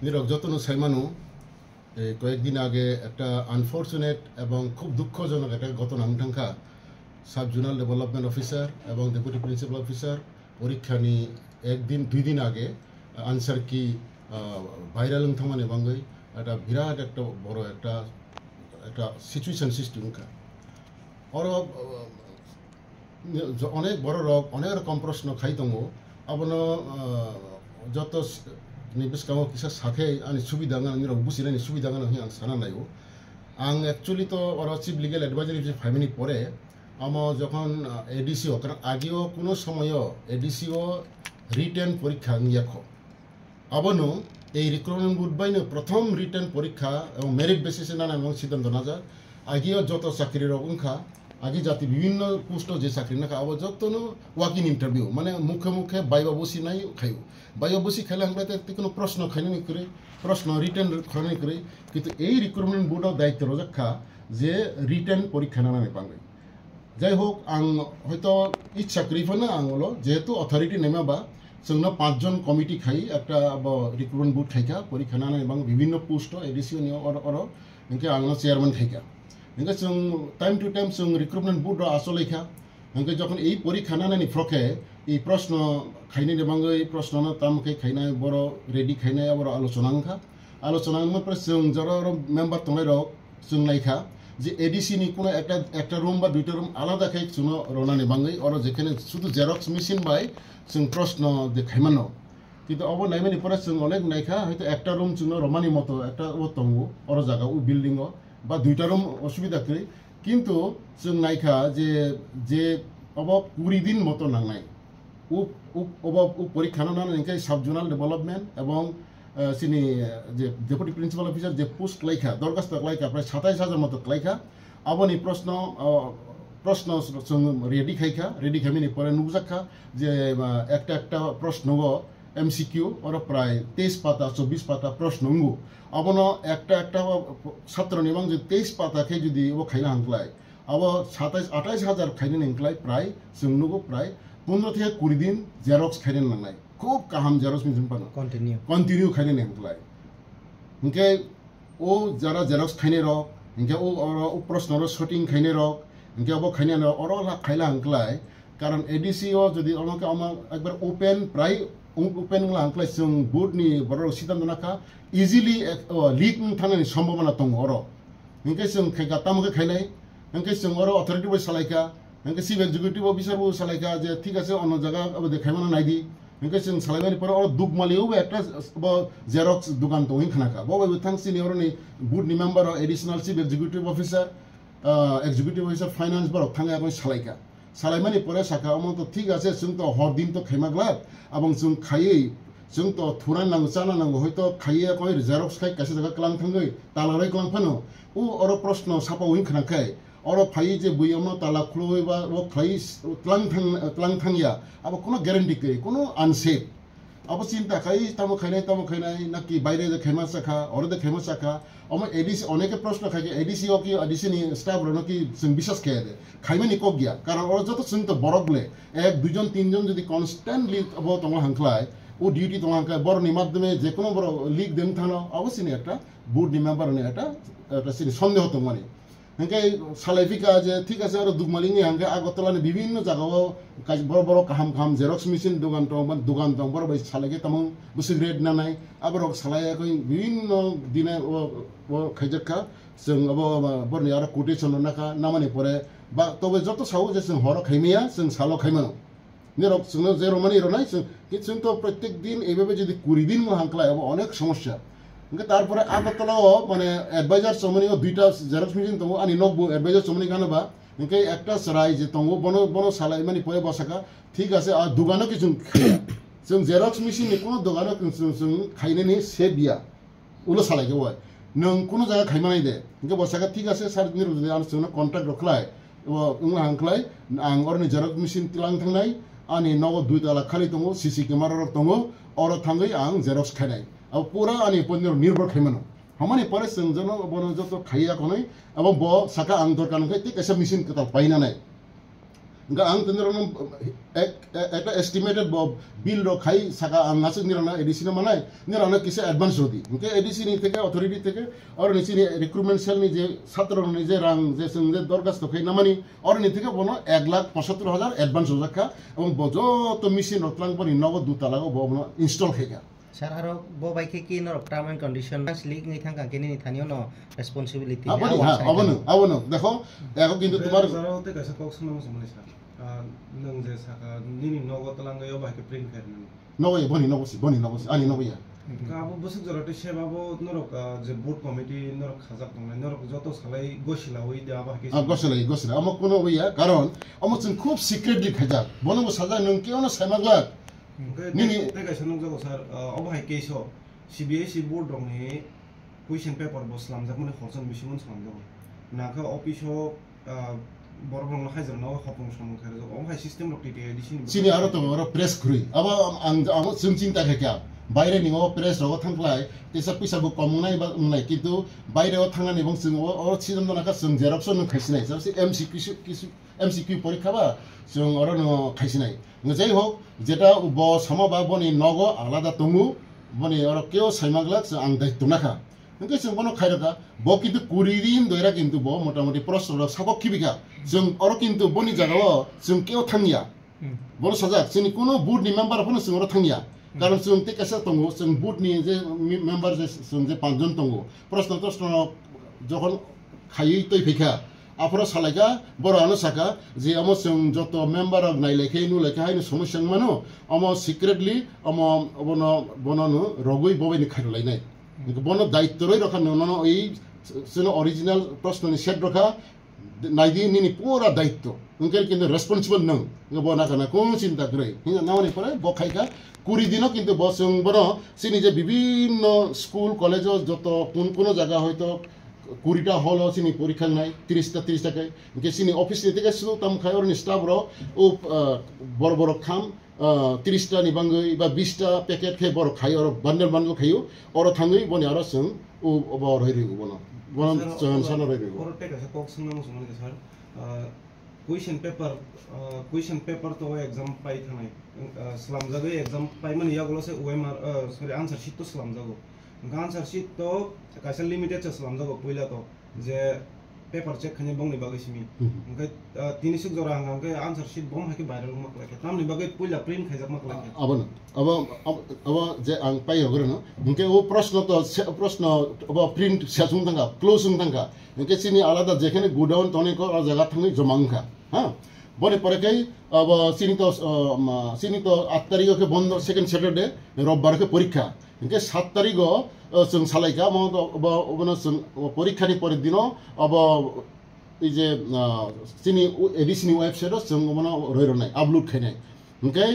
নিরব যতন সাইমানু কয়েকদিন আগে একটা আনফর্চুনেট এবং খুব দুঃখজনক একটা ঘটনা আমঠাঙ্কা সাব জোনাল ডেভেলপমেন্ট অফিসার এবং ডেপুটি প্রিন্সিপাল অফিসার পরীক্ষা নি একদিন দুই দিন আগে আনসার কি ভাইরাল থামানে বাঙ্গই একটা বিরাট একটা বড় একটা একটা সিচুয়েশন সৃষ্টি উনকা আর অনেক বড় রক অনেক রকম প্রশ্ন খাই দङ আবনো যত নিবেশকামो किसा साखे आंनि सुबिदा आंनि बुजिनायनि सुबिदा होननानै आं सानना नायो आं एक्चुअली तो चिफ लिगेल एडभाइजार हिसाबै फाइमिनि परे आम যখন एडिसिओ कारण আগেও কোনো সময় एडिसिओ রিটেন পরীক্ষা নিয়াখ আবনো এই রিক্রুটমেন্ট বোর্ড বাইনো প্রথম রিটেন পরীক্ষা এবং মেরিট বেসিসে নানা এবং সিদ্ধান্ত নাজা আগেও যত চাকরির অংখা আগে জাতি বিভিন্ন পোস্ট যে চাকরি না আবার যতনো ওয়াকিং ইন্টারভিউ মানে মুখে মুখে বাইবা বসি নাই খাইও বাইবা বসি খেলে আমরা কোনো প্রশ্ন খাইনি করে প্রশ্ন রিটেন খাইনি করে কিন্তু এই রিক্রুটমেন্ট বোর্ডের দায়িত্ব রক্ষা যে রিটেন পরীক্ষা নানানি পাঙ্গে যাই হোক আং হয়তো ইচ্ছা করিফানো আং হলো যেহেতু অথরিটি নেমাবা जोंनो 5 जन कमिटी खाई একটা রিক্রুটমেন্ট বোর্ড থাইকা পরীক্ষা নানা এবং বিভিন্ন পোস্ট एडिसिओ नि अर इनके आंनो चेयरमैन थाइका इनके जों टाइम टू टाइम जों रिक्रुटमेंट बोर्ड आसलेखा इनके जखन এই পরীক্ষা নানানি ফ্রকে এই প্রশ্ন খাইনি দেবাঙ্গই প্রশ্ন না তামকে খাইনাय বড় রেডি খাইনাय বড় আলোচনা মধ্যে जों যারা মেম্বার তংলাই রক जों নাইখা যে एडिसि नि কোনো একটা রুম বা দুইটা রুম আলাদা খাই শুনো রনানি বাঙ্গই আর যেখানে শুধু জেরক্স মেশিন বাই जों प्रश्न देखायमानो किन्तु अब नायमानि परे जों अनेक नायखा हयतो एकटा रूम जोंनो रमानि मतो एकटा दंगो अर जागा उ बिल्डिंग बा दुइटा रूम असुबिदा करै किन्तु जों नायखा जे अब 20 दिन मतो नांनाय उ परीक्षा नानाय साब जोनाल डेभेलपमेंट एवं सिनि जे डेपुटी प्रिन्सिपाल अफिसार जे पोस्ट लायखा दरखास्त लायखा प्राय 27000 मतो लायखा आबनि प्रश्न जों रेडी खाइखा रेडी खाइमिनि परे नुजाखा जे একটা प्रश्न एमसीक्यू और प्राय 23 पाता 24 पाता प्रश्न नुगु अबनो একটা ছাত্র নিবাং যে 23 पाता खे जुदि वो खाइना हांगलाय अब 28000 खाइनो निंगलाय प्राय जों नुगु प्राय 15 থেকে 20 दिन जेरक्स खाइनो नांनाय खूब काहाम जेरक्स मिजन पानो कन्टिन्यू खाइनो निंगलाय इनके ओ जरा जेरक्स खाइने र इनके ओ प्रश्न र शूटिंग खाइने र इनके अब खाइने और खाइला हांगलाय कारण एडिसिओ जदि अमके एकबार ओपेन प्राय ओपेन हांगलाय जों बोर्डनि बर सिद्धांत नाखा इजिली लीक थानायनि सम्भावना दङ अर इनके जों खाइगा तामके खाइनाय इनके जों अर अथॉरिटी बो सालायखा इनके चीफ एग्जीक्यूटिव ऑफिसर बो सालायखा जे ठीक আছে অন্য জায়গা अब देखायमाना नायदि इनके जों सालायमानि पर अर दुगमालियाव एकटा जेरक्स दुकान दङ इनखानाखा बबे थांसिनि अरनि बोर्डनि member additional chief executive officer executive officer finance बर थांगा आगो सालायखा सालायमानि परे साखा अमन तो ठीक আছে जों तो हर दिन तो खाइमाग्ला এবং जों खायै जों तो थुरान नांगौ जाना नांगौ हयतो खायै कय जेरक्स खाय कासे जागा क्लां थांगै तालाराय क्लां फानो उ अर प्रश्न सापा उइन खनाखाय अर फायै जे बुयमनो ताला खुलबै बा वो खाय क्लां थांया अब कोनो ग्यारेंटी कै कोनो अनसेफ अब चिंता खाय तामो खायनाय नाकि বাইরে যে খেমা সাখা অর দে খেমা সাখা अम एडिसि अनेके प्रश्न खाय एडिसिओ कि एडिसिनि स्टाफ रनो कि जों বিশ্বাস खाय दे खायमानि क गया कारण अर जत जों तो बरगले एक दुइजन तीनजन जदि कन्स्टेंटली अब तंग हांखलाय ओ डिউটি तंग हांखलाय बरनि माध्यमे जे कोनो बर लिक देन थानो अवश्यनि একটা बोर्डनि मेम्बारनि একটা सिनि सन्देह दं माने इनके सालायफिका जे ठीक আছে আর दुगमालिनि हांगे आगरतलानि विभिन्न जागाव बड़ बड़ काहाम जेरक्स मेसिन दुकान दं बड़ बाय सालायगे तमं बुसिग्रेड नानाय आबर सालायाखै विभिन्न दिने ओ खायजका जों अब बरनि आरो कोटेशन नाखा नामानि परे बा तबे जत साव जे जों हर खायमिया जों सालो खायमानो निरक जोंनो जेरो मानि रनाय जों तो प्रत्येक दिन एभाবে যদি 20 दिन हांखलाय अब अनेक समस्या इनके तारपरे आगरतलाव माने एडभाइजार समनियाव दुइटा जेरक्स मेसिन दङ आनि नब्बो एडभाइजार समनि गानोबा इनके একটা सराय जे दङ बनो सालायमानि परे बसाका ठीक আছে আর দোকানও কিছু जों जेरक्स मेसिन नि कोनो दোकानও जों खायनायनि से बिया उलो सालायगे হয় नों কোনো জায়গা খাইমানাय दे इनके बसाका ठीक আছে सार नि रुजु आं जोंनो कन्ट्राक्ट रखलाय उंला हांखलाय आं अरनि जेरक्स मेसिन तिलां थांनाय आनि नगो दुइताला खालि दङ सीसी कैमरा रक दङ अर थांगै आं जेरक्स खायनाय अब पूरा आनि पन्नेर निर्भर खायमानो हमानि परे जों जनो बनो जतो खाइया कोनै अब ब साका आं दरकान खै tik ऐसा मेसिन कता पाइना नाय enggak ang tenderong একটা এস্টিমেটেড বিল খাই সাকা আংনাসে নিরানা এডিসি মানায় নিরানা কিসে অ্যাডভান্স রদি ওকে এডিসি নি থেকে অথরিটি থেকে আর নিচে রিক্রুটমেন্ট সেল নি যে ছাত্র নি যে রাং যে সঙ্গে দরখাস্ত খাই নামানি আর নি থেকে বনো 1,75,000 অ্যাডভান্স হজাকা এবং যত মেশিন রতলাং পনি নগদ দুতালাগো বনো install খাইকা Sir, haro bo by kiki no term and condition slik ni thang kini ni thanyo no responsibility. Abono দেখো এখন কিন্তু তোমার যারা হতে কাছে কক্সন নাম সময় স্যার নং যে সাকা নিনি নগদ লাঙ্গায়ও বাকি প্রিন্ট ফেরন নবই বনি নবসি আনি নবইয়া কাবো বসক জরাতে সেবাবো নরক যে বোর্ড কমিটি নরক খাজাক দং নরক যত সালাই গছিলা ওই দা বাকি গছিলা আমক কোনো ওইয়া কারণ আমক जों খুব সিক্রেটলি খাজাক বনবো সাজা নং কেউনো সাইমাগলা নিনি তেগাইছে নং জাগো স্যার অবাই কেইছো সিবিএসই বোর্ড দংনি কুইশন পেপার বসলাম যাক মানে খরচন বিশমন সালাম যাব নাকা অফিসও বরবং হাইজার নাও খপং সমং খারে যাব অবাই সিস্টেম রক টিটি এডিশন সিনি আরো তো আরো প্রেস খুই আবা আং जों চিন্তা খাইকা বাইরে নিও প্রেস রগ থাংলাই তেসা পিসাবো কমনাই বা উনাই কিন্তু বাইরেও থাঙ্গানি এবং जों অ সিজন নাকা जों জেরক্স ন খাইছিনাই যাসি এমসিকিউ পরীক্ষা বা जों অরন খাইছিনাই যাই হোক যেটা ব সামাবা বনি নগ আলাদা তঙ্গু বনি আর কেউ সাইমাগলাক আং দায়িত্ব নাখা কিন্তু जों বনো খাইরকা ব কিন্তু 20 দিন দইরা কিন্তু ব মোটামুটি প্রশ্ন সাবক কিবিকা जों আর কিন্তু বনি জায়গাও जों কেউ থামিয়া বড় সাজাক जोंनि কোনো বুথনি মেম্বারफोरनो जों আর থামিয়া কারণ जों টেকাসা তঙ্গু जों বুথনি যে মেম্বার যে जों যে পাঁচজন তঙ্গু প্রশ্ন যখন খাইই তৈ ফেখা আপরা সালাইকা বড় আনো সাকা যে আমো जों যত মেম্বার অফ নাইলেখে নু লেখা হাইনো সমস্যা মানো আমো সিক্রেটলি আমো বননো রগই ববেনি খাইলাই নাই বনো দায়িত্ব রই রখা ননো এই जों অরিজিনাল প্রশ্ননি সেট রখা নাইদি নিনি পুরা দায়িত্ব উনকের কিন্তু রেসপন্সিবল নং বনা কানা কোন চিন্তা করে হিনা নাওনি পরে বখাইকা 20 দিনও কিন্তু বসং বনো সিনি যে বিভিন্ন স্কুল কলেজ যত কোন জায়গা হয়তো 20টা হল সিনি পরীক্ষা নাই 30 টাকায় সিনি অফিস থেকে শুধু তাম খাই ওর স্টাফ র ও বড় খাম 30টা নিবাঙ্গই বা 20টা প্যাকেট খাই বড় খাই আর বান্ডেল খাইও ওর থাঙ্গই বনি আর जों ও বড় হই রিগো বনো সানো রই রিগো ওর টেকাছে কক্সন নাম সময় স্যার কুইশন পেপার তো एग्जाम পাই থানাই সালাম জাগে एग्जाम পাই মানে ইয়াগুলোছে ওএমআর সরি আনসার শিট তো সালাম জাগো আনসার শিট তো কাইসা লিমিটেড সালাম জাগো পয়লা তো যে পেপার চেক খানি বংনি বাগै সিমি ओमफ्राय তিনিসুক জরা হাঙ্গে আনসার শিট বম হাকি ভাইরাল মক লাগে তামনি বাগै পয়লা প্রিন্ট খাইজাক মক লাগে अब जे आं पाइ हगरे न उनके वो प्रश्न अब प्रिंट सेसुं थांगा क्लोजिंग थांगा उनके सिनि आलादा जेखाने गोडाउन तनेको जगह थांनि जमांखा हां बने परे कई अब सिनि तो 8 तारिख के बंद सेकेंड सैटरडे रविवार के परीक्षा उनके 7 तारिख जों सालायका अब परीक्षानि परेर दिन अब এই যে सिनि एडिसिनि वेबसाइटआव जों माने रयरनाय आपलोड खायनाय उनके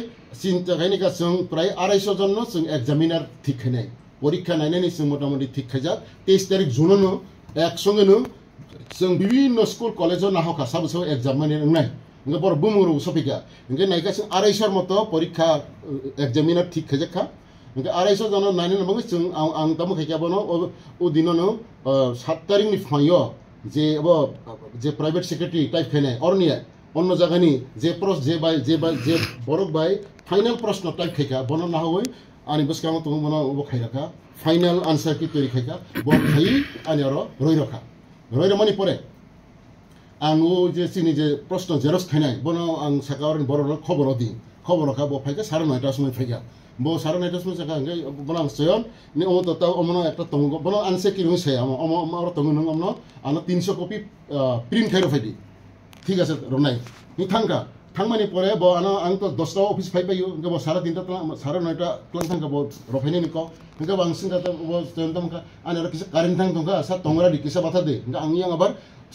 চিন্তা খাইনিকা जों প্রায় 250 জন जों एग्जामिनार ঠিক খাইনাই পরীক্ষা নাইনানি जों মোটামুটি ঠিক খাইজা 23 তারিখ জুননো একসঙ্গেনো जों বিভিন্ন স্কুল কলেজও নাহকা সাবসো एग्जाम মানে নাই ইংগে বড় বুমুরু সফিকা ইংগে নাইকা 250 মতো পরীক্ষা एग्जामिनार ঠিক খাইজাখা ইংগে 250 জন নাইনানি মগে जों आं তামো খাইকাবনো ও দিননো 7 তারিখনি ফাইও যে প্রাইভেট সেক্রেটারি টাইপ খাইনাই অরনিয়া অন্য জায়গানি যে বরক বাই ফাইনাল প্রশ্ন টাইপ খাইকা বন না হই আনি বসকাম তো মনে ও খাই রাখা ফাইনাল আনসার কি তৈরি খাইকা বন খাই আনি আর রই রাখা রই রমানি পরে আং ও যে চিনি যে প্রশ্ন জেরক্স খাইনাই বন আং সাকার বড় খবর দি খবর রাখা ব ফাইকা 9:30টার সময় ফাইকা ব 9:30টার সময় সাকা আঙ্গে বন আং সয়ন নি ও তো তাও অমন একটা তঙ্গ বন আনসে কি রই সাই আমার তঙ্গ নং অমন আনা 300 কপি প্রিন্ট খাইরো ফাইদি ঠিক আছে রনাই নি থাঙ্কা থাংমানি পরে ব আনা আং তো 10টা অফিস ফাইবাইও ইনকে ব 3:30টা 9:30টা ক্লাস থাঙ্কা ব রফাইনি নিকো ইনকে বাংসিন কাটা ব তেনতমকা আনি আর কিসা কারেন্ট থাং তঙ্কা সা তংরা দি কিসা বাথা দে ইনকে আং ইয়াং আবার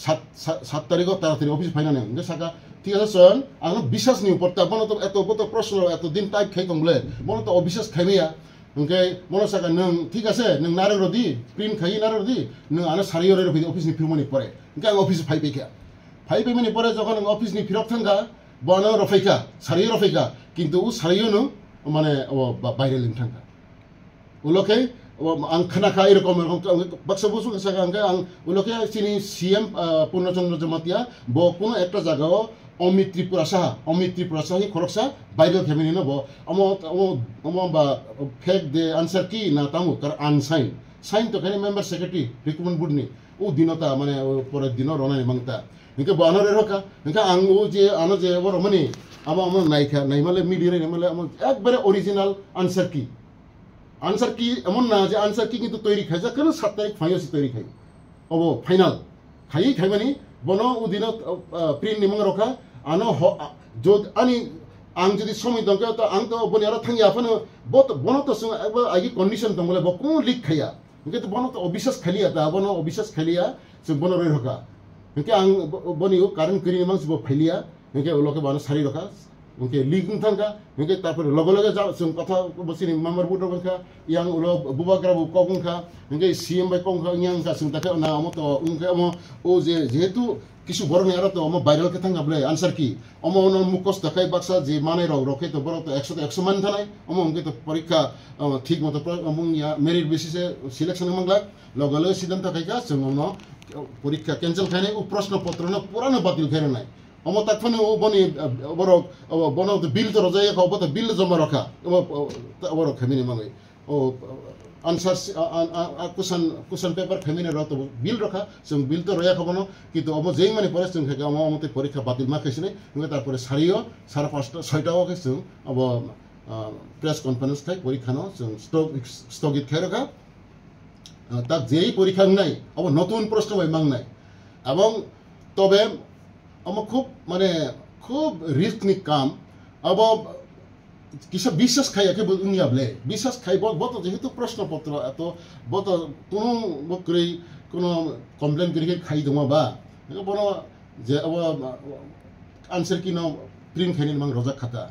7 তারিখ তাড়াতাড়ি অফিস ফাইনানে ইনকে সাকা ঠিক আছে সন আং বিশ্বাস নি উপর তা বনো তো এত বত প্রশ্ন এত দিন টাইপ খাই তংলে বনো তো অবিশ্বাস খাইমিয়া ইনকে মনো সাকা নং ঠিক আছে নং নারে রদি প্রিন্ট খাই নারে রদি নং আনা সারিয়রে রফি অফিস নি ফিরমনি পরে ইনকে আং অফিস ফাইবাইকা ফাইবাইমানি পরে যখন অফিস নি ফিরক থাঙ্গা বনো রফাইকা সারিয় রফাইকা কিন্তু ও সারিয়নো মানে বাইরে লিং থাঙ্গা উলোকে আং খানাখা এরকম বাক্সা বসু সাকা আং উলোকে চিনি সিএম পূর্ণচন্দ্র জমাতিয়া ব কোনো একটা জায়গাও অমিত ত্রিপুরা সাহি খরকসা ভাইরাল খেমিনি নব অমো বা ফেক দে আনসার কি না তামু কার সাইন তো খানি মেম্বার সেক্রেটারি রিক্রুটমেন্ট বোর্ডনি ও দিনতা মানে পরের দিন রনানি মাংতা ইনকে বানরে রকা ইনকে আং ও যে আনো যে বড় মানে আমার নাইমালে মিডিয়ারে নাইমালে আমার একবারে অরিজিনাল আনসার কি এমন না যে আনসার কি কিন্তু তৈরি খাই যা কেন 7 তারিখ ফাইনাল তৈরি খাই অবো ফাইনাল খাইমানি বনো উদিন প্রিন্ট নিমং রখা আনো আনি आं जुदि समय दं तो आं तो बने आरो थांगी आफानो बनो तो सं आगे कंडीशन दं बोले बको लिक खाया इनके तो बनो तो अविश्वास खालिया ता बनो अविश्वास खालिया जों बनो रे रखा इनके आं बनियो कारण करि मांस बो फाइलिया इनके लोके बनो सारि रखा इनके लिक थांगा इनके तापर लगे लगे जा जों कथा बसिनि मेम्बर बोर्ड रखा yang ulo bubagra bu kokungka इनके सीएम बाय kokungka yang का जों ताके ना अमो तो उनके अमो ओ जेहेतु কিছু বড় নেই আর তো আমার ভাইরাল কে থাঙ্গা বলে আনসার কি অমন মুখস্থ দেখাই বাক্সা যে মানে রকে তো বড় তো 100 মান থানায় অমনকে তো পরীক্ষা ঠিক মতো মেরিট বেসিসে সিলেকশন মাংলা লগে লগে সিদ্ধান্ত খাইকা जों পরীক্ষা ক্যান্সেল খাইনে ও প্রশ্নপত্র না পুরানো বাতিল খাইনে নাই অম তাকফানে ও বনি বড় বন বিল তো রজাই খাও তো বিল জমা রাখা বড় খামিনি মাঙ্গই ও आंसर कुशन पेपर फेमिने रतो बिल रखा जों बिल तो रया खबनो किन्तु अमो जेई माने परे जों खाके अमो अमते परीक्षा बातिल मा खाइसिने ओंगे तारपरे सारियो 5:30 6टा के जों अब प्रेस कन्फारेंस खाइ परीक्षा न जों स्थगित खाइ रखा ता जेई परीक्षा নাই अब नतुन प्रश्न बाय मांगनाय এবং তবে अमो खूब रिस्क नि काम अब किसा বিশ্বাস খাই একে দুনিয়া বলে বিশ্বাস খাই বত যেহেতু প্রশ্নপত্র এত বত কোনো বকরি কোনো কমপ্লেন করি খাই দমা বা বন যে আনসার কি নাও প্রিন্ট খাইনি মাং রজা খাতা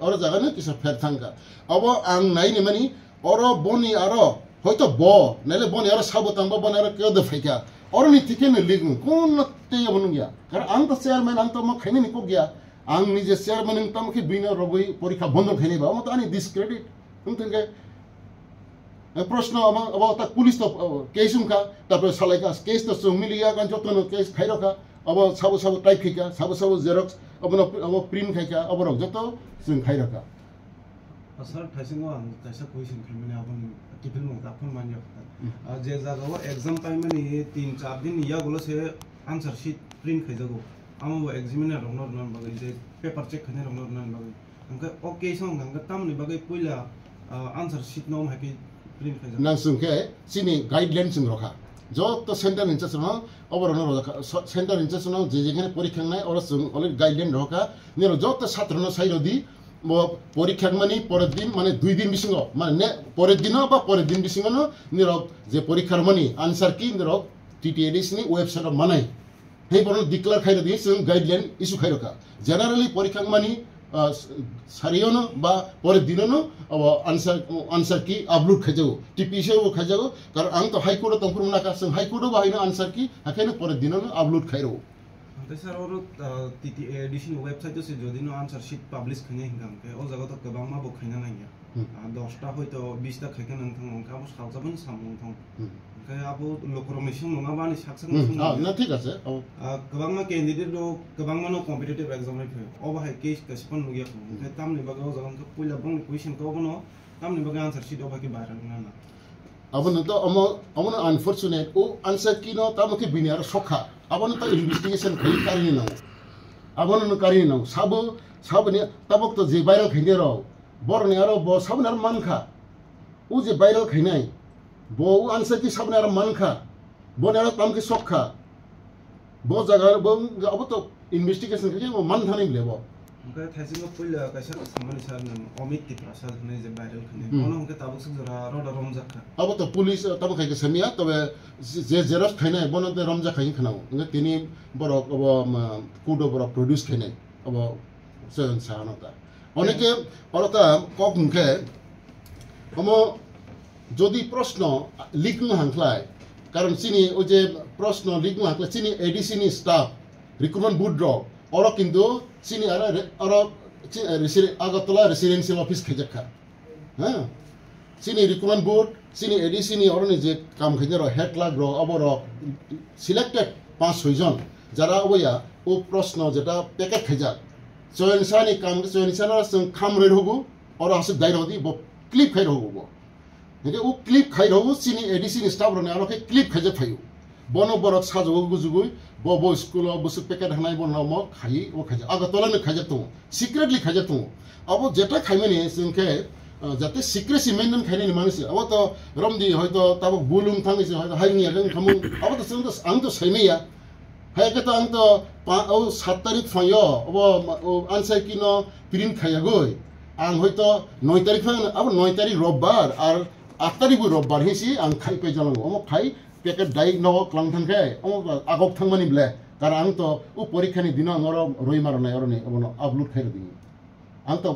আর জায়গা না কিসা ফের থাঙ্কা अब आं नायनि मानि और बनि आरो হয়তো ব নাইলে বনি আর সাবতাম বা বনি আর কেউ দে ফাইকা और नि थिकेन लिगु कोन ते बनु गया कारण आं तो चेयरमैन आं तो म खाइनि नि को गया आं निजे चेयरमैन तमखि बिना रगै परीक्षा बन्द खाइनि बा म त आनि डिसक्रेडिट उनथंगे प्रश्न अब त पुलिस तो केस उनका तापर सालाइका केस तो जों मिलिया कान जतन केस खाइरखा अब साबो टाइप खिका साबो जेरक्स अब प्रिन्ट खाइका अब रक जतो जों खाइरखा सर थाइसिंगो आं ताइसा क्वेश्चन खाइमाने आपन टिफिन मं ताफन मानिया जे जागाव एग्जाम टाइम माने 3-4 दिन या गलो से आंसर शीट प्रिन्ट खाइजागो आमो एग्जामिनर रंगनो रंगन बागै जे पेपर चेक खाने रंगनो रंगन बागै अंका ओके सं गंगा तामनि बागै पहिला आंसर शीट नम हाकि प्रिन्ट खाइजा नांसुंके सिनि गाइडलाइन जों रखा যত সেন্টার ইনচার্জ ন অবরণ রখা সেন্টার ইনচার্জ ন যে যেখানে পরীক্ষা নাই ওরা অলরেডি গাইডলাइन রখা নির যত ছাত্র ন সাইরদি পরীক্ষা মানে পরের দিন মানে 2 দিন বিসঙ্গ মানে পরের দিন বা পরের দিন বিসঙ্গ ন নির যে পরীক্ষার মানে আনসার কি নির টিটিএডিস নি ওয়েবসাইট মানাই হেই বড় ডিক্লেয়ার খাইরা দি जों গাইডলাइन ইস্যু খাই রখা জেনারেলি পরীক্ষা মানে সারিয়নো বা পরের দিননো आंसर की अपलोड खाइजागो टिपिसेও खाइजागो कारण आं तो हाइकोर्ट तंफुर नाका जों हाइकोर्ट बाहायनो आंसर की हाखायनो परेर दिननो अपलोड खाइरो अंते सर और टीटी एडिशन वेबसाइट से जदिनो आंसर शीट पब्लिश खाने हिंगाम के ओ जगह तो गोबां मा बखायना नाया 10टा हयतो 20टा खायखा नोंथां ओंखाबो सावजाबन साम नोंथां ओंखाय आबो लकरमेशन नङाबानि साकसेस ना ठीक আছে गोबां मा कैंडिडेट दो गोबां मानो कम्पिटिटिव एग्जाम रे फै ओ बाहाय केस कसिपन नुगिया ओंखाय तामनि बागाव जगन तो पहिला बंग क्वेश्चन को बनो तामनि बागा आंसर शीट ओ बाकी बायरा नङा अबन तो अमन अनफॉर्चुनेट ओ आंसर की न तामखि बिनियार सखा अबन तो इन्वेस्टिगेशन खाइ कारिनि न अबन न कारिनि न साबनि तबक तो जे भाइरल खैने र बरनि आरो ब साबनि आरो मानखा उ जे भाइरल खैनाय ब उ आंसर की साबनि आरो मानखा बनि आरो तामखि सखा ब जगा ब अब तो इन्वेस्टिगेशन खाइ मान थानि लेब ओंखाय थाइसिंगो पहिला कायसा सामानि सार न अमित टिप्रासा ने जे भाइरल खैने कोनो ओंखाय ताबक जरा रड रमजाखा अब तो पुलिस तब खाइके समिया तबे जे जेरस खैनाय बनते रमजा खाइ खनाव ओंखाय तिनि बरक अब कुडो बरक प्रोड्यूस खैनाय अब सेन सानता अनेके परता कखुंखे हम যদি প্রশ্ন লিখনো হাংख्लाय कारण চিনি ও যে প্রশ্ন লিখনো হাংख्लाय চিনি এডিসি নি স্টাফ রিক্রুটমেন্ট বোর্ড র और किंतु चिनी और आगरतला रेसिडेंशियल ऑफिस खेजखा हाँ चिनी रिक्रुटमेंट बोर्ड चिनी एडिसी नि और जे काम खेजर हेड क्लार्क रो अब रो सिलेक्टेड 5-6 जन जरा अबया ও প্রশ্ন যেটা প্যাকেট খাইজাক চয়নসানি কাম চয়নসানা जों খামরে হবো আর আসে দাইরদি ব ক্লিপ খাই হবো একে ও ক্লিপ খাই হবো চিনি এডিসি স্টাফ রনে আর ক্লিপ খাইজা ফাইও বন বরক সাজো গুজুগুই ব স্কুল বসে প্যাকেট হানাই বন ম খাই ও খাইজা আগতলানে খাইজা তো সিক্রেটলি খাইজা তো আবো যেটা খাইমানি जोंखे যাতে সিক্রেসি মেইনটেইন খাইনি মানুষ আবো তো রমদি হয়তো তাবো বুলুম থাঙ্গিছে হয়তো হাইনিয়া जों খামু আবো তো जों আং তো সাইমেয়া হাইকে তো আং তো 7 তারিখ ফাইও ও আনসাই কিনো প্রিন্ট খাইয়াগই আং হয়তো 9 তারিখ ফাইন আবো 9 তারিখ রোববার আর 8 তারিখ রোববার হেসি আং খাই পাই জানাঙ্গো ও খাই প্যাকেট ডাইক ন ক্লাং থাঙ্গে ও আগক থাংমানি ব্লে কারণ আং তো ও পরীক্ষানি দিন আঙর রই মারনাই অরনি অবনো আপলোড খাই দিই আং তো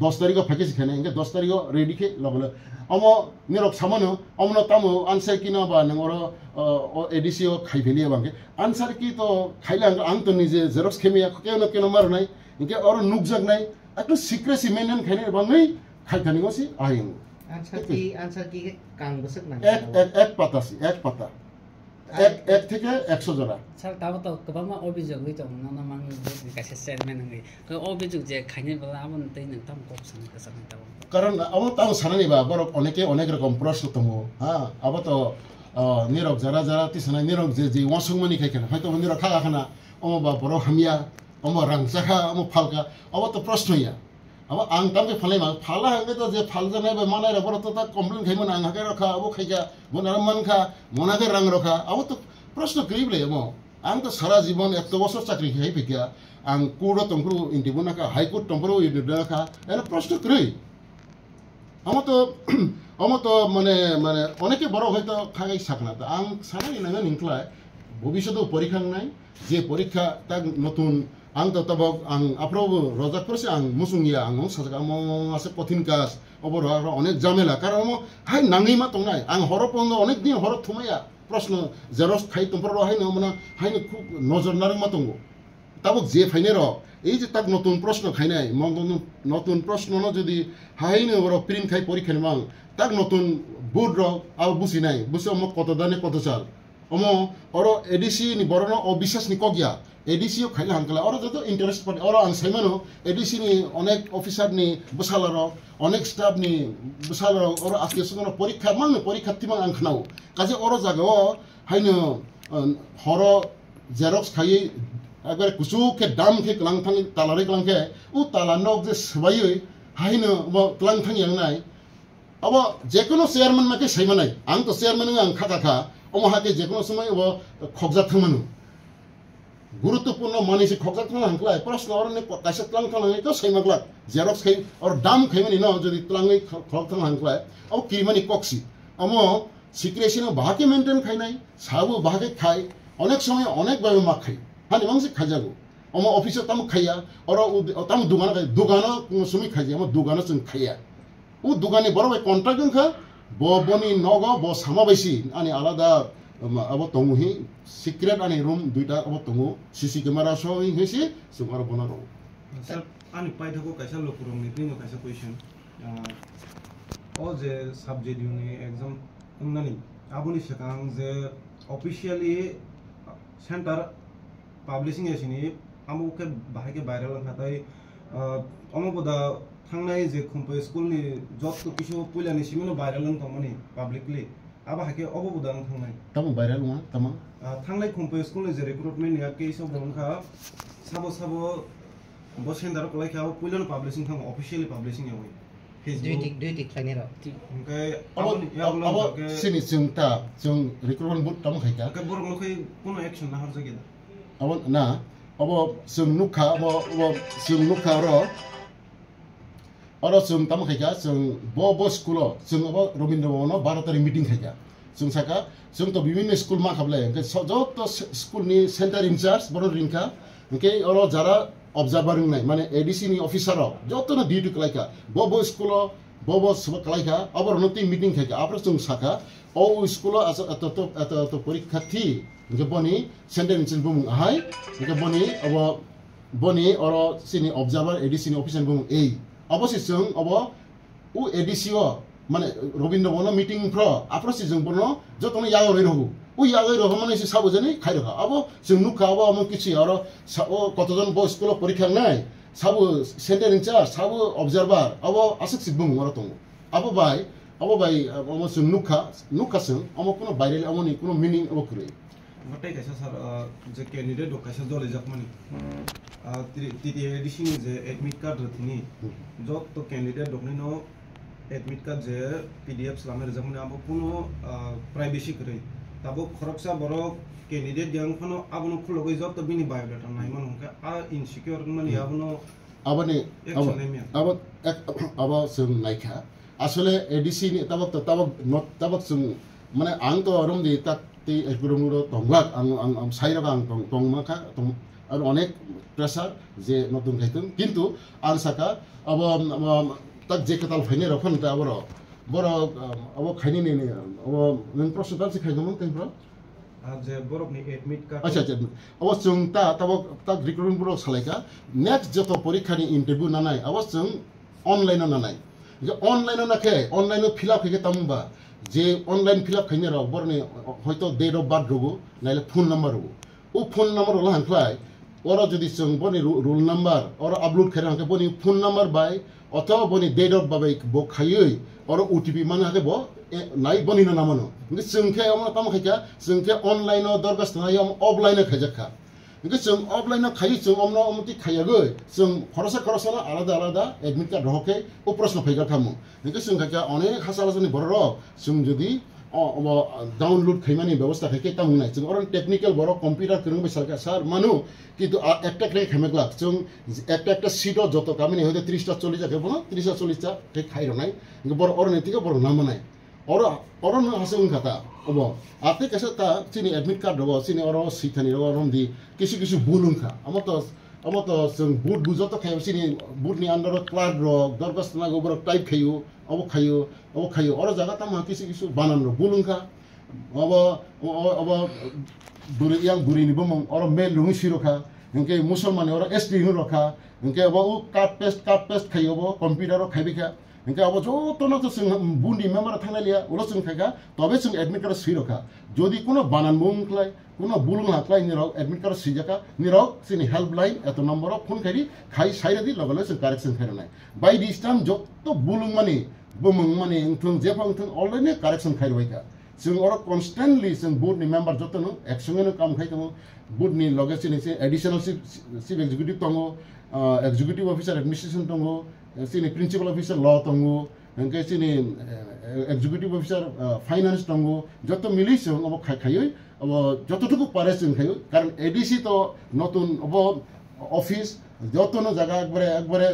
10 তারিখ ফেকেছি খানে ইনকে 10 তারিখ রেডি খে লগলে অমো নিরক সামানো অমনো তামো আনসার কিনা বা নংর এডিসিও খাই ফেলিয়া বাঙ্গে আনসার কি তো খাইলে আং তো নিজে জেরক্স খেমিয়া কেন মারনাই ইনকে অর নুকজাক নাই একটু সিক্রেসি মেইনটেইন খাইনে বাঙ্গই খাইখানি গসি আইং আনসার কি কাং বসক না এক পাতাসি এক পাতা এক থেকে 100 জোড়া স্যার তাও তো গোबां অভিযোগ হইতো না মান কাছে চেয়ারম্যান হই তো অভিযোগ যে খাইনে বলা আমন তাই না তাম কপছন কাছে তাও কারণ আমার তাও সানানি বা বড় অনেক রকম প্রশ্ন তমো হ্যাঁ আবার তো নিরক যারা যারা তিসানা নিরক যে ওয়াসংমানি খাইখানা হয়তো নিরক খাখানা অম বা বড় হামিয়া অম রাংজাখা অম ফালকা আবার তো প্রশ্নইয়া আবার আং তামকে ফালাই মা ফালা হাঙ্গে তো যে ফাল জানাই বা মানাই রে বড় তো তা কমপ্লেন খাইমন আং হাকে রাখা আবো খাইজা মনার মানখা মনাকে রাং রাখা আবার তো প্রশ্ন করিবলে এমো আং তো সারা জীবন 1 বছর চাকরি খাই ফেকিয়া আং কুড়ো তংক্রু ইন্টিবু নাকা হাইকোর্ট টম্পরো ইন্টিবু নাকা এর প্রশ্ন করি আমার তো মানে অনেকে বড় হয়তো খাগাই সাকনা তো আং সানাই নাঙ্গা নিংক্লায় ভবিষ্যতেও পরীক্ষা নাই যে পরীক্ষা তাক নতুন আং তো তবক আং আপ্রভু রজাক করছে আং মুসুংইয়া আং সাজা আম আছে কঠিন কাজ অবর অনেক ঝামেলা কারণ হাই নাঙ্গি মা তংনাই আং হরপন্দ অনেক দিন হর থুমাইয়া প্রশ্ন জেরক্স খাই তম্পর হাই না হাইনো খুব নজর নারং মা তঙ্গো তাবক যে ফাইনে র এই যে তাক নতুন প্রশ্ন খাইনাই নতুন প্রশ্ন যদি হাইনো ওর প্রিন্ট খাই পরীক্ষা নিমাং তাক নতুন বোর্ড র আর বুঝি নাই বুঝে অমক কত দানে কত চাল অম ওর এডিসি নি বড় অবিশ্বাস নি কগিয়া এডিসিও খাইলে হাঙ্কলা ওরা যত ইন্টারেস্ট পারে ওরা আনসাইমানো এডিসি নি অনেক অফিসার নি বসালার অনেক স্টাফ নি বসালার ওরা আজকে সঙ্গে পরীক্ষা মাংনে পরীক্ষার্থী মাং আং খানাও কাজে ওর জায়গাও হাইনো হর জেরক্স খাইয়ে একবারে কুসুকে দাম খে ক্লাং থাঙ্গি তালারে ক্লাং খে ও তালানক যে সবাই হাইনো ক্লাং থাঙ্গি আংনাই अब जेकुनो चेयरमैन माके सैमानाय आं तो चेयरमैन आं खाखा अमहाके जेकुनो समय अब खगजा थांमानो गुरुत्वपूर्ण मानिसि खगजा थांना हांखलाय प्रश्न अरने कासे क्लां थांनाय तो सैमागला जेरक्स खाइ और दाम खाइमानि न जदि क्लाङै खग थांना हांखलाय अब किमानि कक्सि अमो सिक्रेसी न बाहाके मेंटेन खाइनाय साबो बाहाके खाइ अनेक समय अनेक भाबे मा खाइ हानि मांसे खाजागो अमो अफिसो ताम खाइया और ताम दुगानो सुमि खाइया अमो दुगानो जों खाइया ও দোকানে বড় ভাই কন্ট্রাক্ট খা বনি নগ ব সামাবাইসি আনি আলাদা আব তমুহি সিক্রেট আনি রুম দুইটা আব তমু সিসি ক্যামেরা সহি হইছে সুমার বনার স্যার আনি পাই থাকো কাইসা লোকরম নি তুই কাইসা কোয়েশ্চন ও যে সাবজেক্ট ইউনি एग्जाम নানি আবুনি শেখাং যে অফিশিয়ালি সেন্টার পাবলিশিং এসিনি আমুকে বাহাকে ভাইরাল খাতাই অমবদা थांनाय जे खुंफै स्कुलनि जब किसु पुलानि सिमिनो भाइराल नंथमनि पाब्लिकलि आबा हाके अबबुदां थांनाय तामो भाइराल मा तामा थांनाय खुंफै स्कुलनि जे रिक्रुटमेन्ट या केसो बनखा साबो ब सेन्टार कलायखा पुलानि पाब्लिशिं थां अफिशियली पाब्लिशिं यावै दुइटिक खाइने र ओमफ्राय अब सिनि जोंता जों रिक्रुटमेन्ट बुट तामो खाइका के बरगलखै कोनो एक्सन ना हरजा गेदा अब ना अब जों नुखा जों नुखा र और जों ताम खाइका जों ब स्कुल जों अब रवीन्द्र भवन 12 तारिख मिटिं खाइका जों साका जों तो विभिन्न स्कुल मा खाबले के जत स्कुल नि सेन्टर इनचार्ज बर रिंका के और जारा ऑब्जर्वर नै माने एडीसी नि ऑफिसर जत न ड्यूटी खाइका ब स्कुल ब सब खाइका अब नति मिटिं खाइका आपरो जों साका ओ स्कुल अत परीक्षार्थी के बनि सेन्टर इनचार्ज बुं हाय के बनि अब बनि और सिनि ऑब्जर्वर एडीसी नि ऑफिसर बुं ए अवश्य जों अब उ एडीसीओ মানে রবীন্দ্র ভবন মিটিং ফ্র আফ্র সিজং বন যতন ইয়াগর রহু ও ইয়াগর রহ মানে সে সাবো জানি খাই রখা আবো जों নুখা আবো আমন কিছু আর কতজন বয় স্কুল পরীক্ষা নাই সাবো সেন্টার ইনচার্জ সাবো অবজারভার আবো আসক সিবং মর তং আবো বাই আমো जों নুখা जों আমো কোনো বাইরে আমনি কোনো মিনিং আবো করে গটাই কাছে স্যার যে ক্যান্ডিডেট কাছে জলে যাক মানে তৃতীয় এডিশন যে এডমিট কার্ড রথিনি যত ক্যান্ডিডেট ডকনি নো এডমিট কার্ড যে পিডিএফ সালামের যেমন আবো কোনো প্রাইভেসি করে তাবো খরকসা বড় ক্যান্ডিডেট ইয়াংখনো আবনো খুলগৈ যত বিনি বায়োডাটা নাই মানকে আ ইনসিকিউর মানে আবনো আবানি আবা जों नायखा আসলে এডিসি নি তাবক जों মানে আং তো রম দি তাক তি একগুরুমুরো তংলাক আং সাইরাক আং তংমাখা আর অনেক প্রেসার যে নতুন খাইতুন কিন্তু আং সাকা আব তাক যে কাতাল ফাইনে রফান তা আবর বড় আব খাইনি নি আব নং প্রশ্ন তালসি খাইগমন তেনপ্র যে বরফনি এডমিট কার্ড আচ্ছা আব जों তাক রিক্রুটমেন্ট ব্যুরো সালাইকা নেক্সট যত পরীক্ষানি ইন্টারভিউ নানাই আব जों অনলাইন নানাই যে অনলাইন নাখে অনলাইন ফিল আপ খাইকে তামবা যে অনলাইন ফিল আপ খাইনে রাও বরনি হয়তো ডেট অফ বার্থ রগো নাইলে ফোন নাম্বার রগো ও ফোন নাম্বার হলো হানখ্লাই ওরা যদি जों বনি রোল নাম্বার ওরা আপলোড খাই হাঁকে বনি ফোন নাম্বার বাই অথবা বনি ডেট অফ বাবাই বো খাইयै ওরা ওটিপি মানে হাঁকে ব নাই বনি না নামানো কিন্তু जोंखे আমরা তাম খাইকা जोंखे অনলাইন দরখাস্ত নাই অফলাইন খাইজাখা কিন্তু जों অফলাইন খাই जों আমনা আমতি খাইয়াগৈ जों খরসা আলাদা এডমিট কার্ড রহকে ও প্রশ্ন ফাইগা থামু কিন্তু जों খাইকা অনেক হাসালাজনি বড় जों যদি ডাউনলোড খাইমানি ব্যবস্থা থাকে তাম নাই जों অরন টেকনিক্যাল বড় কম্পিউটার করং বেসালকা স্যার মানু কিন্তু একটা করে খাইমাগলাক जों একটা সিটও যত কামিনি হইতে 30টা 40 টা কেবল 30টা 40টা তে খাইর নাই কিন্তু বড় অরনে থেকে বড় নাম নাই অরন হাসং খাতা অব আতে কাছে তা চিনি এডমিট কার্ড রব চিনি অর সিথানি রম দি কিছু বুলুংখা আমতো जों বুট বুজত খাইও চিনি বুটনি আন্ডার ক্লার্ক রক দরখাস্ত না গোবর টাইপ খাইও অর জায়গা তামা কিছু বানান র বুলুংখা অব বুড়িনি বমং অর মেল রুং সিরখা ইনকে মুসলমান অর এসটি রখা ইনকে অব কাট পেস্ট খাইও কম্পিউটার খাইবিখা ইনকে অব যতন তো जों বুন্দি মেম্বার থানালিয়া ওলো जों খাইকা তবে जों এডমিট কার্ড সিরখা যদি কোনো বানান বুংখলাই কোনো বুলুং হাকলাই নিরাও এডমিট কার্ড সিজাকা নিরাও চিনি হেল্পলাইন এত নম্বর ফোন খাই সাইরে দি লগলে जों কারেকশন খাইর নাই বাই দিস টাইম যত বুলুং মানে বমং মানে থুং জেফাং থুং অলরেডি কারেকশন খাইরবাইকা जों अर कन्स्टेंटलि जों बोर्डनि मेम्बार जतनो एकसंगेनो काम खाइदों बोर्डनि लगे चिनि एडिशनल चिफ एक्जिक्यूटिव दङ एक्जिक्यूटिव अफिसार एडमिनिस्ट्रेशन दङ चिनि प्रिन्सिपल अफिसार ल दङ ओंके चिनि एक्जिक्यूटिव अफिसार फाइनान्स दङ जत मिलि जों अब खाइयै अब जतटुकु पारे जों खाइयो कारण एडिसि तो नतुन अब अफिस जतनो जागा एकबारे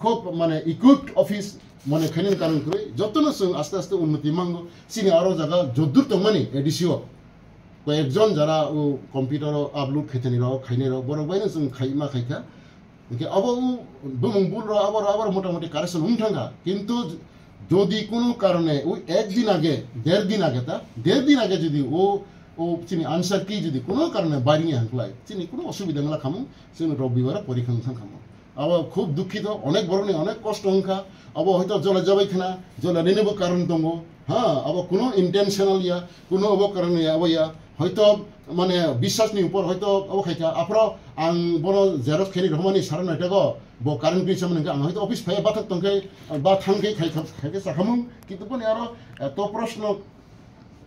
खूब माने इक्विप्ड अफिस মানে খাইনি কারণ করে যতনো जों আস্তে উন্নতি মাঙ্গো চিনি আরো জায়গা যদ্দুর তো মানে এডিসিও কয়েকজন যারা ও কম্পিউটার আপলোড খাইতেনি রাও খাইনে রাও বড় বাইনে जों খাইমা খাইকা ওকে আবার বমং বুল আবার মোটামুটি কারেকশন উঠাঙ্গা কিন্তু যদি কোনো কারণে ওই একদিন আগে দেড় দিন আগে যদি ও চিনি আনসার কি যদি কোনো কারণে বাড়িয়ে হাঁকলাই চিনি কোনো অসুবিধা মেলা খামো जों রবিবারে পরীক্ষা খামো আবার খুব দুঃখিত অনেক বড় অনেক কষ্ট সংখ্যা আবার হয়তো জলে যাবাই খানা জলে নেব কারণ দङ হ্যাঁ আবার কোনো ইন্টেনশনাল ইয়া কোনো অব কারণ ইয়া হয়তো মানে বিশ্বাসনি উপর হয়তো অব খাইকা আফ্র আং বড় জেরক্স খেলি রহমানি সারা নয়টা গো ব কারণ কি সামনে আং হয়তো অফিস ফাইয়া বাথাক তংখাই বা থাংখাই খাইকে সাখামু কিন্তু মানে আরো তো প্রশ্ন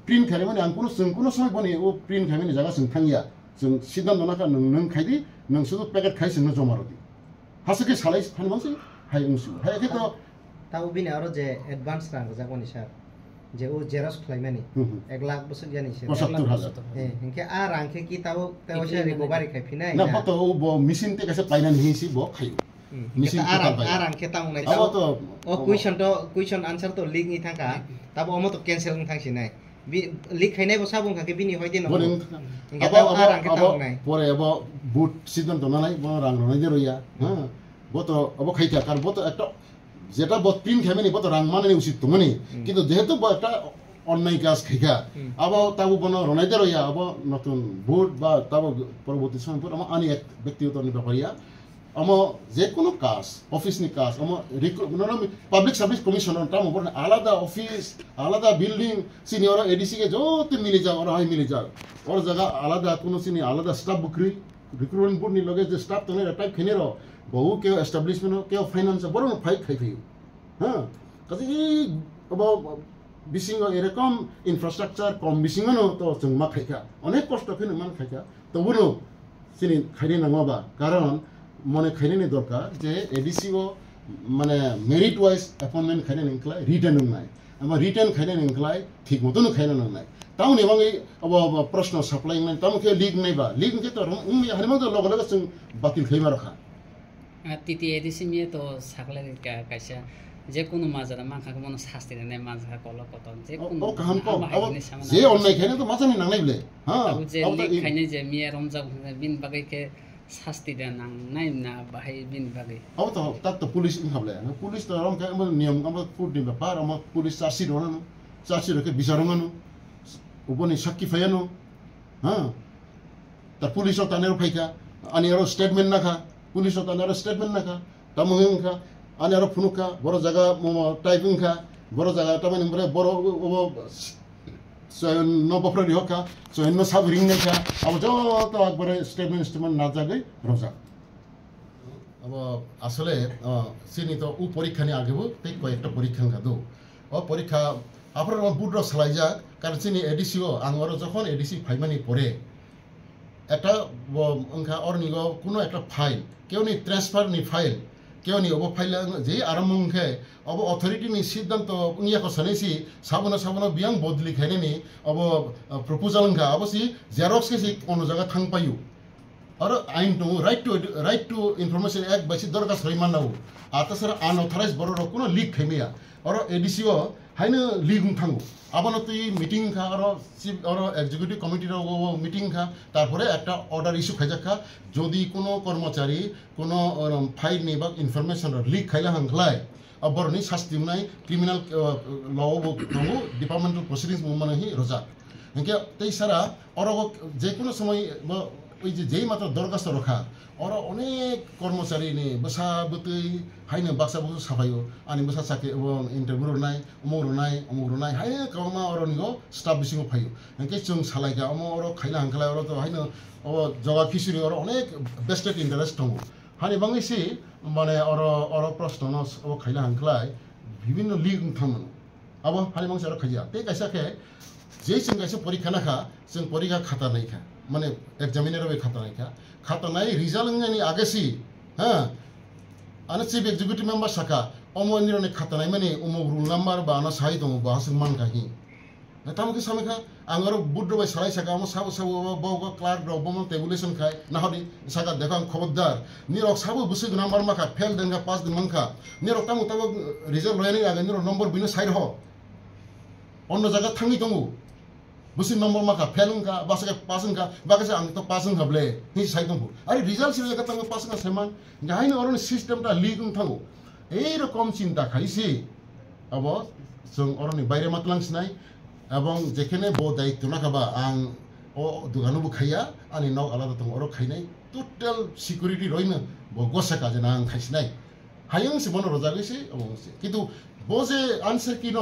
প্রিন্ট খাই মানে আং কোনো সময় বনি ও প্রিন্ট খাইমানি জায়গা जों थांगिया जों सिद्धांत नाका नों खाइदि नों শুধু প্যাকেট খাইছ ন জমারদি হাসকে সালাই ফানমানসি হাই উংসু হাই একে তো তাও বিনে আরো যে অ্যাডভান্স রাং জাগনি স্যার যে ও জেরক্স ফ্লাইমানি 1 লাখ বছর জানি স্যার 75000 হ্যাঁ ইনকে আর রাংকে কি তাও সে রিকভারি খাইফিনাই না কত ও মেশিন তে কাছে পাইনা নিছি ব খাই মেশিন আর রাংকে তাও নাই তাও তো ও কুইশন আনসার তো লিক নি থাকা তাও অমো তো ক্যান্সেল থাকছি নাই লিক খাইনাই বসা বুং খাকে বিনি হইদে ন আবার রাংকে তাও নাই পরে আবার বুট সিদ্ধান্ত নানাই ব রাং নাই যে রইয়া হ্যাঁ বত আব খাইতা কারণ বত একটা যেটা বত্রিন খাইমানি বত রাং মানে উচিত তো মানে কিন্তু যেহেতু একটা অন্যায় কাজ খাইকা আবার তাবো বন রনাইতে রইয়া আবার নতুন ভোট বা তাবো পরবর্তী সময় পর আমার আনি এক ব্যক্তিগত ব্যাপারিয়া Amo je kono kas office ni kas amo public service commission tam upor alada office alada building sini ora ADC ke jote mili ja ora hai mili ja or jaga alada kono sini alada staff bukri recruitment board ni loge je staff tone type khine ro bahu ke establishment ke finance boro fight khai khai ha kasi abo bisingo erekom infrastructure kom bisingo no to jengma khaika onek kosto khine man khaika to buno sini khaine nangaba karon মনে খাইনে নি দরকার যে ADC ও মানে merit wise appointment খাইনে নিংখলাই written নাই আমার written খাইনে নিংখলাই ঠিক মতন খাইনে নাই তাও নেবাং अब प्रश्न साप्लाई নাই তাও কে লিগ নাইবা লিগ কে তো উমি হারিমা তো লগ লগ जों বাতিল খাইমা রাখা তিতি এডিসি মিয়ে তো সাকলাই কাইসা যে কোনো মাজারা মাখাকে মনে শাস্তি দেয় মাঝা কল কত যে কোনো কাহাম কো যে অন্যায় খাইনে তো মাজানি নাংলাই বলে হ্যাঁ যে লিগ খাইনে যে মিয়া রমজা বিন বাগাইকে শাস্তি দেন নাই না বাহাই বিন বাগে আও তো তাক তো পুলিশ ইনহাবলে না পুলিশ তো রম কে নিয়ম আমরা ফুড দিন ব্যাপার আমরা পুলিশ চার্জশিট হনানো চার্জশিট কে বিচারঙ্গানো উপনি সাক্ষী ফায়ানো হ্যাঁ তা পুলিশ ও তানের ফাইকা আনি আরো স্টেটমেন্ট নাখা পুলিশ ও তানের স্টেটমেন্ট নাখা তামহিংখা আনি আরো ফুনুকা বড় জায়গা টাইপিংখা বড় জায়গা তামানে বড় বড় নবপ্ররি হকা সৈন্য সাব রিংনেখা अब যত একবারে স্টেটমেন্ট না জাগে রোজা अब আসলে সিনি তো উ পরীক্ষা নি আগেবো তেই কয়েকটা পরীক্ষা গাদো ও পরীক্ষা আপনার বুড্র সালাইজা কারণ সিনি এডিসিও আঙর যখন এডিসি ফাইমানি পড়ে একটা ওংখা অরনিগো কোনো একটা ফাইল কেউ নি ট্রান্সফার নি ফাইল কেউ নি অব ফাইল যে আরম্ভ মুখে অব অথরিটি নি সিদ্ধান্ত ইয়া কসনেসি সাবনা বিয়াং বদলি খাইনে নি অব প্রপোজাল খা অবসি জেরক্স কেসি কোনো জায়গা থাং পাইও আর আইন তো রাইট টু ইনফরমেশন এক বাইসি দরকার সইমান নাও আর তাছাড়া আনঅথরাইজ বড় কোনো লিক খাইমিয়া আর এডিসিও হাইনো লিগ থাঙ্গো আবার তুই মিটিং খা আর এক্সিকিউটিভ কমিটির মিটিং খা তারপরে একটা অর্ডার ইস্যু খাইজাখা যদি কোনো কর্মচারী কোনো ফাইল নি বা ইনফরমেশন লিক খাইলা হাংখলাই বরনি শাস্তি নাই ক্রিমিনাল ল থাঙ্গো ডিপার্টমেন্টাল প্রসিডিংস মানে হি রোজা এনকে তেই সারা আর যে কোনো সময় ওই যে যেই মাত্র দরখাস্ত রখা ওরা অনেক কর্মচারী নে বসা বতই হাইনে বাক্সা বসু সাফাইও আনি বসা সাকে ইন্টারভিউ নাই অমুক নাই হাইনে কামা ওর নিগো স্টাফ বিসিং ফাইও এনকে जों সালাইকা ওর খাইলা হাংখালা ওর তো হাইনে ও জগা খিচুড়ি ওর অনেক বেস্টেড ইন্টারেস্ট দङ হানি বাংলাইসি মানে ওর প্রশ্ন ও খাইলা হাংখালাই বিভিন্ন লিগ থামন আবো হানি বাংসি ওর খাইয়া তে কাইসাকে যেই जों কাইসা পরীক্ষা নাখা जों পরীক্ষা খাতা নাইখা মানে এক্সামিনার খাতা নাই রিজাল্ট नि আগেসি হ্যাঁ আনা চিফ এক্সিকিউটিভ মেম্বার সাকা অমনিরনে খাতা নাই মানে উমুক রুল নাম্বার বা আনা সাই দङ বা হাসিং মান কাহি তামকে সামেখা আঙার বুদ্র বাই সারাই সাকা আমো সাবো বাও ক্লার্ক র বম টেবুলেশন খাই না হদি সাকা দেখো আং খবরদার নিরক সাবো বুসি নাম্বার মাখা ফেল দেনগা পাস দিন মানখা নিরক তামো তাবো রিজাল্ট লয়নি আগে নিরক নম্বর বিনো সাইড হ অন্য জায়গা থাঙ্গি দङ busi nomor maka felungka basake pasungka bakase ang to pasungka ble hi sai dong ari result sile ka tang pasungka seman ngai no oron system ta ligung thango ei rokom চিন্তা খাইছি abo जों oroni বাইরে matlang sinai এবং যেখানে ব দায়িত্ব না খাবা আং ও দুগানুবু খাইয়া আনি নক আলাদা দং অর খাইনাই টোটাল সিকিউরিটি রইনা ব গসাকা যে আং খাইসনাই হায়ং সে মন রজা গইছে অবশ্য কিন্তু ব যে আনসার কি ন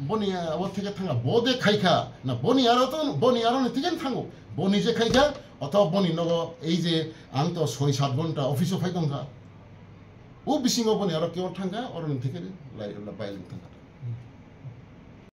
বনি আবার থেকে থাঙ্গা বদে খাইখা না বনি আরো তিকেন থাঙ্গো বনি যে খাইখা অথবা বনি নগ এই যে আং তো ৬-৭ ঘন্টা অফিসও ফাইদংখা ও বিসিং বনি আরো কেউ থাঙ্গা অরন থেকে বাইরে থাঙ্গা